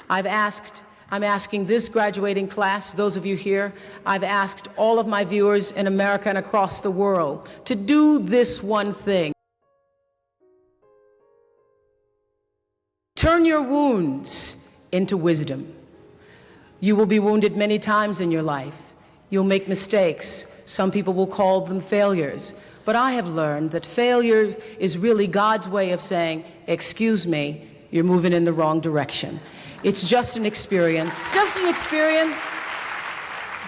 I'm asking this graduating class, those of you here, I've asked all of my viewers in America and across the world to do this one thing. Turn your wounds into wisdom. You will be wounded many times in your life. You'll make mistakes. Some people will call them failures. But I have learned that failure is really God's way of saying, excuse me, you're moving in the wrong direction. It's just an experience. Just an experience.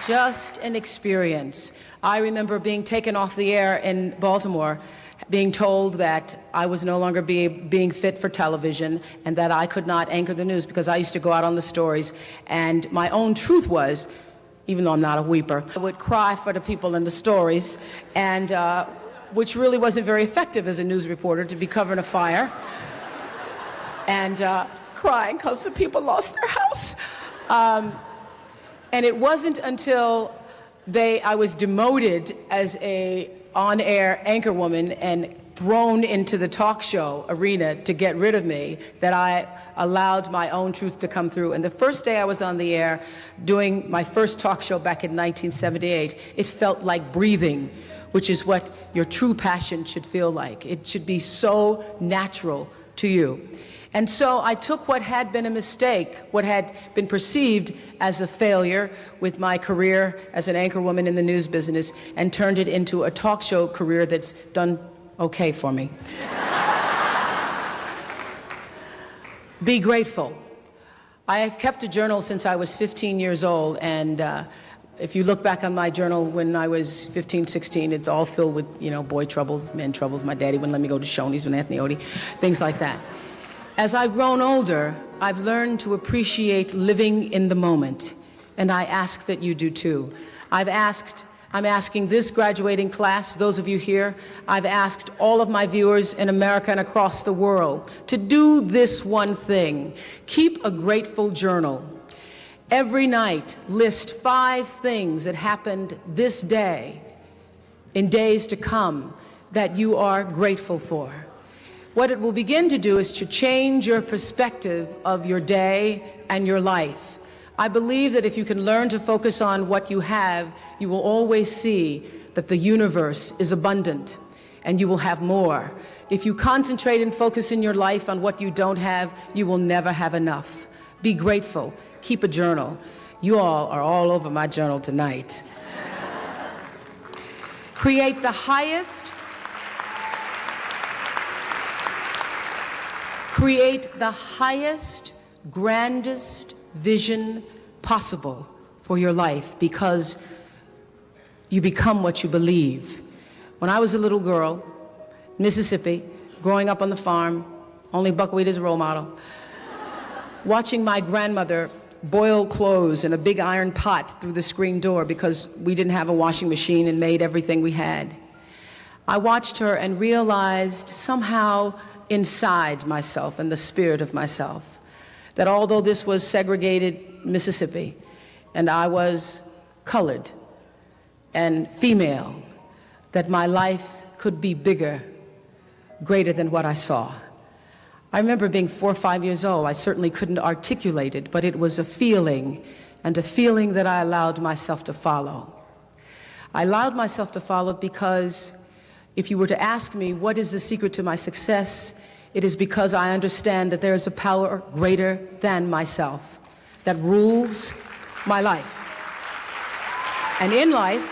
Just an experience. I remember being taken off the air in Baltimore, being told that I was no longer being fit for television and that I could not anchor the news because I used to go out on the stories. And my own truth was, even though I'm not a weeper, I would cry for the people in the stories, and which really wasn't very effective as a news reporter, to be covering a fire and crying because the people lost their house. And it wasn't until I was demoted as a on-air anchorwoman and thrown into the talk show arena to get rid of me that I allowed my own truth to come through. And the first day I was on the air doing my first talk show back in 1978, it felt like breathing, which is what your true passion should feel like. It should be so natural to you. And so I took what had been a mistake, what had been perceived as a failure with my career as an anchorwoman in the news business, and turned it into a talk show career that's done okay for me. Be grateful. I have kept a journal since I was 15 years old, and if you look back on my journal when I was 15, 16, it's all filled with, boy troubles, men troubles. My daddy wouldn't let me go to Shoney's with Anthony Odie, things like that. As I've grown older, I've learned to appreciate living in the moment, and I ask that you do too. I'm asking this graduating class, those of you here, I've asked all of my viewers in America and across the world to do this one thing. Keep a grateful journal. Every night, list 5 things that happened this day, in days to come, that you are grateful for. What it will begin to do is to change your perspective of your day and your life. I believe that if you can learn to focus on what you have, you will always see that the universe is abundant and you will have more. If you concentrate and focus in your life on what you don't have, you will never have enough. Be grateful. Keep a journal. You all are all over my journal tonight. Create the highest grandest vision possible for your life, because you become what you believe. When I was a little girl, Mississippi, growing up on the farm, only buckwheat is a role model, watching my grandmother boil clothes in a big iron pot through the screen door because we didn't have a washing machine and made everything we had. I watched her and realized somehow inside myself and the spirit of myself that although this was segregated Mississippi and I was colored and female, that my life could be bigger, greater than what I saw. I remember being 4 or 5 years old. I certainly couldn't articulate it, but it was a feeling, and a feeling that I allowed myself to follow. I allowed myself to follow because if you were to ask me what is the secret to my success, it is because I understand that there is a power greater than myself that rules my life. And in life,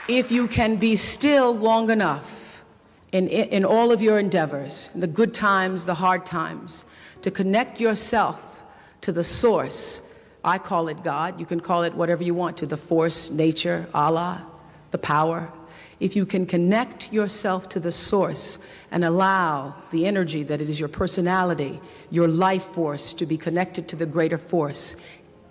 if you can be still long enough in all of your endeavors, the good times, the hard times, to connect yourself to the source, I call it God, you can call it whatever you want to, the force, nature, Allah, the power. If you can connect yourself to the source and allow the energy that it is your personality, your life force, to be connected to the greater force,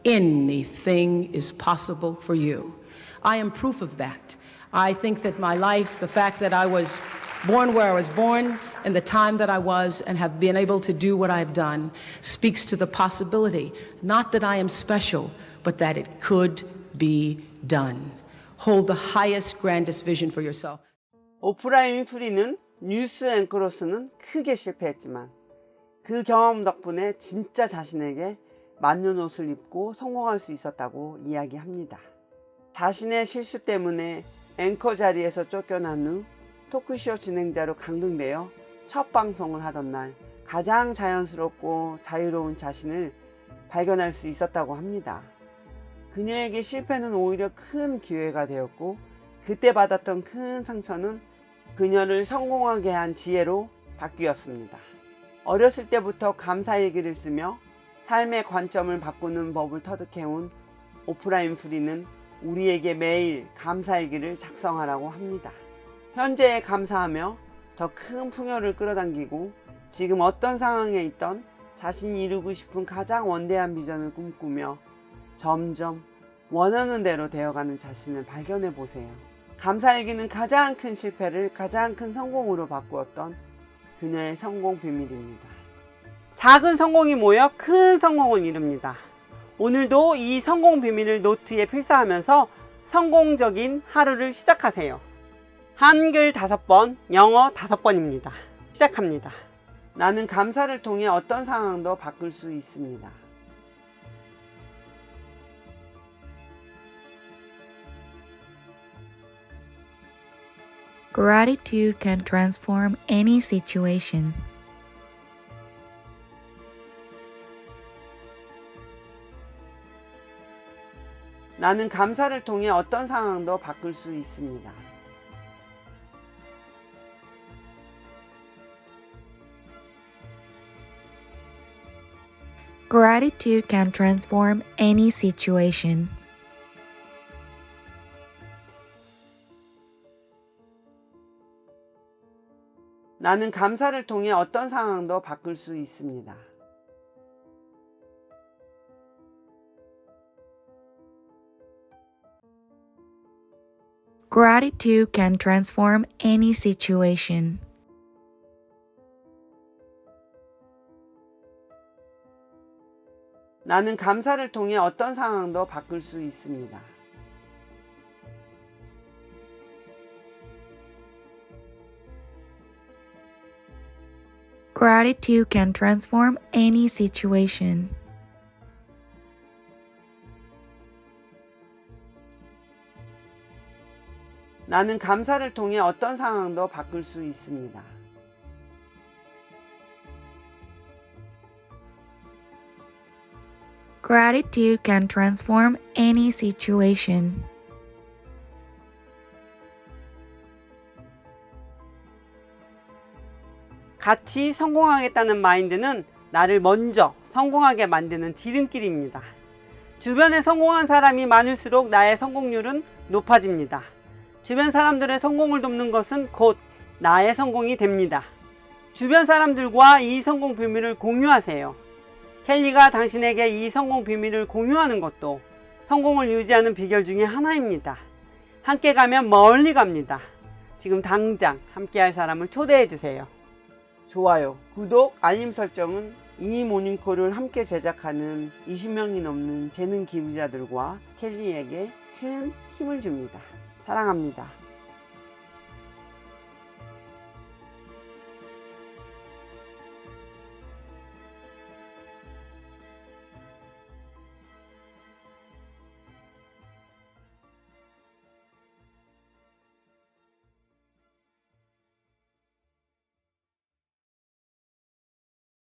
anything is possible for you. I am proof of that. I think that my life, the fact that I was born where I was born, and the time that I was, and have been able to do what I've done, speaks to the possibility, not that I am special, but that it could be done. Hold the highest, grandest vision for yourself. 오프라 윈프리는 뉴스 앵커로서는 크게 실패했지만 그 경험 덕분에 진짜 자신에게 맞는 옷을 입고 성공할 수 있었다고 이야기합니다. 자신의 실수 때문에 앵커 자리에서 쫓겨난 후 토크쇼 진행자로 강등되어 첫 방송을 하던 날 가장 자연스럽고 자유로운 자신을 발견할 수 있었다고 합니다. 그녀에게 실패는 오히려 큰 기회가 되었고 그때 받았던 큰 상처는 그녀를 성공하게 한 지혜로 바뀌었습니다. 어렸을 때부터 감사일기를 쓰며 삶의 관점을 바꾸는 법을 터득해온 오프라 윈프리는 우리에게 매일 감사일기를 작성하라고 합니다. 현재에 감사하며 더 큰 풍요를 끌어당기고 지금 어떤 상황에 있던 자신이 이루고 싶은 가장 원대한 비전을 꿈꾸며 점점 원하는 대로 되어가는 자신을 발견해 보세요. 감사일기는 가장 큰 실패를 가장 큰 성공으로 바꾸었던 그녀의 성공 비밀입니다. 작은 성공이 모여 큰 성공을 이룹니다. 오늘도 이 성공 비밀을 노트에 필사하면서 성공적인 하루를 시작하세요. 한글 5번, 영어 5번입니다. 시작합니다. 나는 감사를 통해 어떤 상황도 바꿀 수 있습니다. Gratitude can transform any situation. 나는 감사를 통해 어떤 상황도 바꿀 수 있습니다. Gratitude can transform any situation. 나는 감사를 통해 어떤 상황도 바꿀 수 있습니다. Gratitude can transform any situation. 나는 감사를 통해 어떤 상황도 바꿀 수 있습니다. Gratitude can transform any situation. 나는 감사를 통해 어떤 상황도 바꿀 수 있습니다. Gratitude can transform any situation. 같이 성공하겠다는 마인드는 나를 먼저 성공하게 만드는 지름길입니다. 주변에 성공한 사람이 많을수록 나의 성공률은 높아집니다. 주변 사람들의 성공을 돕는 것은 곧 나의 성공이 됩니다. 주변 사람들과 이 성공 비밀을 공유하세요. 켈리가 당신에게 이 성공 비밀을 공유하는 것도 성공을 유지하는 비결 중에 하나입니다. 함께 가면 멀리 갑니다. 지금 당장 함께할 사람을 초대해 주세요. 좋아요, 구독, 알림 설정은 이 모닝콜을 함께 제작하는 20명이 넘는 재능 기부자들과 켈리에게 큰 힘을 줍니다. 사랑합니다.